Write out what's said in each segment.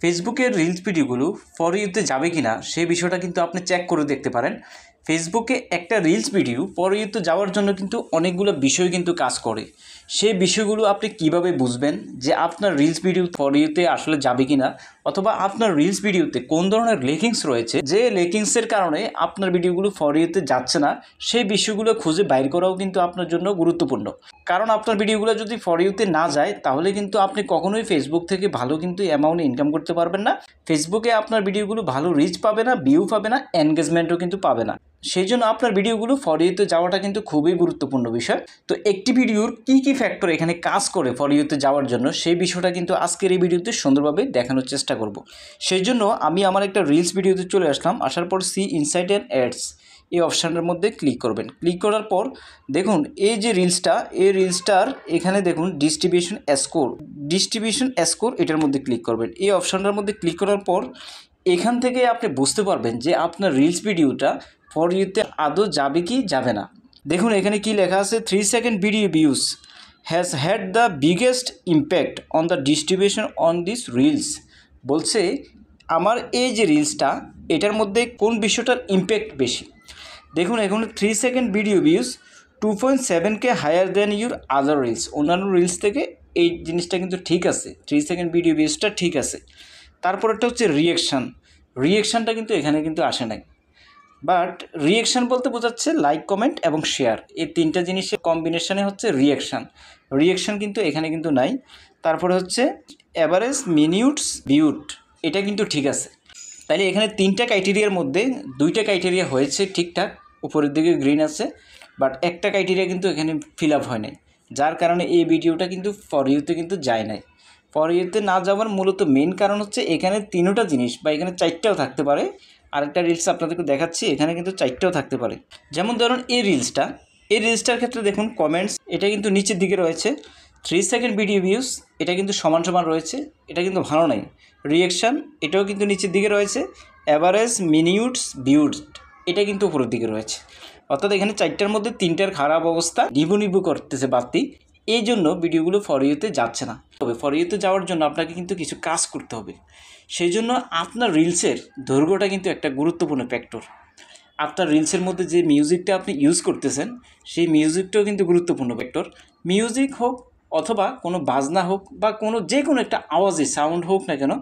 ফেসবুকের রিলস ভিডিওগুলো ফর ইউতে যাবে কিনা সেই বিষয়টা কিন্তু আপনি চেক করে দেখতে পারেন। ফেসবুকে একটা রিলস ভিডিও ফর ইউতে যাওয়ার জন্য কিন্তু অনেকগুলো বিষয় কিন্তু কাজ করে। সেই বিষয়গুলো আপনি কিভাবে বুঝবেন যে আপনার রিলস ভিডিও ফর ইউতে আসলে যাবে কিনা, অথবা আপনার রিলস ভিডিওতে কোন ধরনের লেকিংস রয়েছে যে লেকিংসের কারণে আপনার ভিডিওগুলো ফর ইউতে যাচ্ছে না, সেই বিষয়গুলো খুঁজে বাইর করাও কিন্তু আপনার জন্য গুরুত্বপূর্ণ। কারণ আপনার ভিডিওগুলো যদি ফর ইউতে না যায় তাহলে কিন্তু আপনি কখনোই ফেসবুক থেকে ভালো কিন্তু অ্যামাউন্ট ইনকাম করতে পারবেন না। ফেসবুকে আপনার ভিডিওগুলো ভালো রিচ পাবে না, ভিউ পাবে না, এনগেজমেন্টও কিন্তু পাবে না। সেই জন্য আপনার ভিডিওগুলো ফর ইউতে যাওয়াটা কিন্তু খুবই গুরুত্বপূর্ণ বিষয়। তো একটি ভিডিওর কী ফ্যাক্টর এখানে কাজ করে ফর ইউতে যাওয়ার জন্য সেই বিষয়টা কিন্তু আজকের এই ভিডিওতে সুন্দরভাবে দেখানোর চেষ্টা করব। সেই জন্য আমি আমার একটা রিলস ভিডিওতে চলে আসলাম। আসার পর সি ইনসাইট অ্যান্ড অ্যাডস এই অপশানের মধ্যে ক্লিক করবেন। ক্লিক করার পর দেখুন এই যে রিলসটা, এই রিলসটার এখানে দেখুন ডিস্ট্রিবিউশন স্কোর এটার মধ্যে ক্লিক করবেন। এই অপশানটার মধ্যে ক্লিক করার পর এখান থেকে আপনি বুঝতে পারবেন যে আপনার রিলস ভিডিওটা ফর ইউতে আদৌ যাবে কি যাবে না। দেখুন এখানে কি লেখা আছে, 3 second video views has had the biggest impact on the distribution on this reels. বলছে আমার এই যে রিলসটা এটার মধ্যে কোন বিষয়টার ইম্প্যাক্ট বেশি। দেখুন এখানে 3 second video views 2.7K higher than your other reels. অন্যান্য রিলস থেকে এই জিনিসটা কিন্তু ঠিক আছে, 3 সেকেন্ড ভিডিও ভিউজটা ঠিক আছে। তারপর একটা হচ্ছে রিয়েকশানটা কিন্তু এখানে কিন্তু আসে নাই। বাট রিয়েকশান বলতে বোঝাচ্ছে লাইক, কমেন্ট এবং শেয়ার, এই তিনটা জিনিসের কম্বিনেশানে হচ্ছে রিয়েকশান কিন্তু এখানে কিন্তু নাই। তারপরে হচ্ছে অ্যাভারেজ মিনিউটস ভিউড, এটা কিন্তু ঠিক আছে। তাইলে এখানে তিনটা ক্রাইটেরিয়ার মধ্যে দুইটা ক্রাইটেরিয়া হয়েছে ঠিকঠাক, উপরের দিকে গ্রিন আছে, বাট একটা ক্রাইটেরিয়া কিন্তু এখানে ফিল আপ হয় নাই, যার কারণে এই ভিডিওটা কিন্তু ফর ইউতে কিন্তু যায় নাই। ফর ইউতে না যাওয়ার মূলত মেন কারণ হচ্ছে এখানে তিনটা জিনিস, বা এখানে চারটাও থাকতে পারে। আরেকটা রিলস আপনাদেরকে দেখাচ্ছি, এখানে কিন্তু চারটাও থাকতে পারে। যেমন ধরুন এই রিলসটার ক্ষেত্রে দেখুন কমেন্টস এটা কিন্তু নিচের দিকে রয়েছে, 3 সেকেন্ড ভিডিও ভিউজ এটা কিন্তু সমান রয়েছে, এটা কিন্তু ভালো নাই। রিয়েকশান এটাও কিন্তু নিচের দিকে রয়েছে, অ্যাভারেজ মিনিউটস ভিউড এটা কিন্তু উপরের দিকে রয়েছে। অর্থাৎ এখানে চারটার মধ্যে তিনটার খারাপ অবস্থা, নিবু করতেছে বাড়তি, এই জন্য ভিডিওগুলো ফর ইউতে যাচ্ছে না। তবে ফর ইউতে যাওয়ার জন্য আপনাকে কিন্তু কিছু কাজ করতে হবে। সেই জন্য আপনার রিলসের দৈর্ঘ্যটা কিন্তু একটা গুরুত্বপূর্ণ ফ্যাক্টর। আপনার রিলসের মধ্যে যে মিউজিকটা আপনি ইউজ করতেছেন সেই মিউজিকটাও কিন্তু গুরুত্বপূর্ণ ফ্যাক্টর। মিউজিক হোক অথবা কোনো বাজনা হোক বা যে কোনো একটা আওয়াজে সাউন্ড হোক না কেন,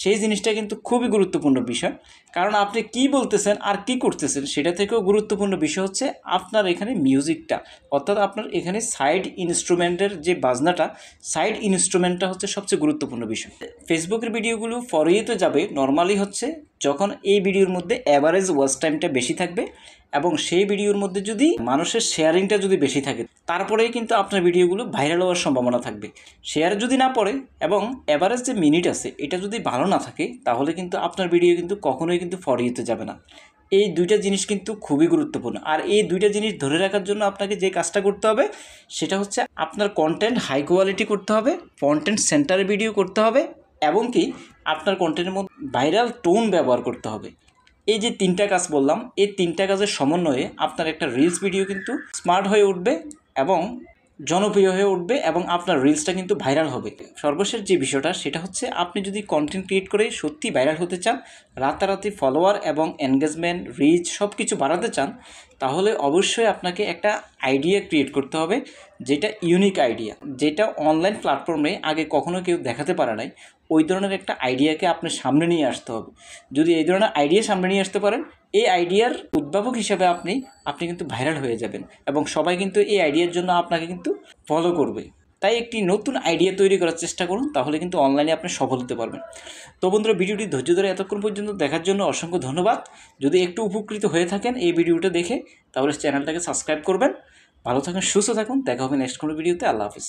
সেই জিনিসটা কিন্তু খুবই গুরুত্বপূর্ণ বিষয়। কারণ আপনি কি বলতেছেন আর কি করতেছেন সেটা থেকেও গুরুত্বপূর্ণ বিষয় হচ্ছে আপনার এখানে মিউজিকটা, অর্থাৎ আপনার এখানে সাইড ইনস্ট্রুমেন্টের যে বাজনাটা, সাইড ইনস্ট্রুমেন্টটা হচ্ছে সবচেয়ে গুরুত্বপূর্ণ বিষয়। ফেসবুকের ভিডিওগুলো ফর ইউতে যাবে নর্মালি হচ্ছে যখন এই ভিডিওর মধ্যে অ্যাভারেজ ওয়াচ টাইমটা বেশি থাকবে এবং সেই ভিডিওর মধ্যে যদি মানুষের শেয়ারিংটা যদি বেশি থাকে, তারপরেই কিন্তু আপনার ভিডিওগুলো ভাইরাল হওয়ার সম্ভাবনা থাকবে। শেয়ার যদি না পড়ে এবং অ্যাভারেজ যে মিনিট আছে এটা যদি ভালো না থাকে, তাহলে কিন্তু আপনার ভিডিও কিন্তু কখনোই কিন্তু ফর ইউতে যাবে না। এই দুইটা জিনিস কিন্তু খুবই গুরুত্বপূর্ণ। আর এই দুইটা জিনিস ধরে রাখার জন্য আপনাকে যে কাজটা করতে হবে সেটা হচ্ছে আপনার কন্টেন্ট হাই কোয়ালিটি করতে হবে, কন্টেন্ট সেন্টারে ভিডিও করতে হবে, এবং কি আপনার কন্টেন্টের মধ্যে ভাইরাল টোন ব্যবহার করতে হবে। এই যে তিনটা কাজ বললাম, এই তিনটা কাজের সমন্বয়ে আপনার একটা রিলস ভিডিও কিন্তু স্মার্ট হয়ে উঠবে এবং জনপ্রিয় হয়ে উঠবে এবং আপনার রিলসটা কিন্তু ভাইরাল হবে। সর্বশেষ যে বিষয়টা সেটা হচ্ছে আপনি যদি কন্টেন্ট ক্রিয়েট করে সত্যি ভাইরাল হতে চান, রাতারাতি ফলোয়ার এবং এনগেজমেন্ট, রিচ সব কিছু বাড়াতে চান, তাহলে অবশ্যই আপনাকে একটা আইডিয়া ক্রিয়েট করতে হবে, যেটা ইউনিক আইডিয়া, যেটা অনলাইন প্ল্যাটফর্মে আগে কখনো কেউ দেখাতে পারে নাই। ওই ধরনের একটা আইডিয়াকে আপনি সামনে নিয়ে আসতে হবে। যদি এই ধরনের আইডিয়া সামনে নিয়ে আসতে পারেন, এই আইডিয়ার উদ্ভাবক হিসেবে আপনি কিন্তু ভাইরাল হয়ে যাবেন এবং সবাই কিন্তু এই আইডিয়ার জন্য আপনাকে কিন্তু ফলো করবে। তাই একটি নতুন আইডিয়া তৈরি করার চেষ্টা করুন, তাহলে কিন্তু অনলাইনে আপনি সফল হতে পারবেন। তো বন্ধুরা, ভিডিওটি ধৈর্য ধরে এতক্ষণ পর্যন্ত দেখার জন্য অসংখ্য ধন্যবাদ। যদি একটু উপকৃত হয়ে থাকেন এই ভিডিওটা দেখে, তাহলে চ্যানেলটাকে সাবস্ক্রাইব করবেন। ভালো থাকুন, সুস্থ থাকুন, দেখা হবে নেক্সট কোনো ভিডিওতে। আল্লাহ হাফিজ।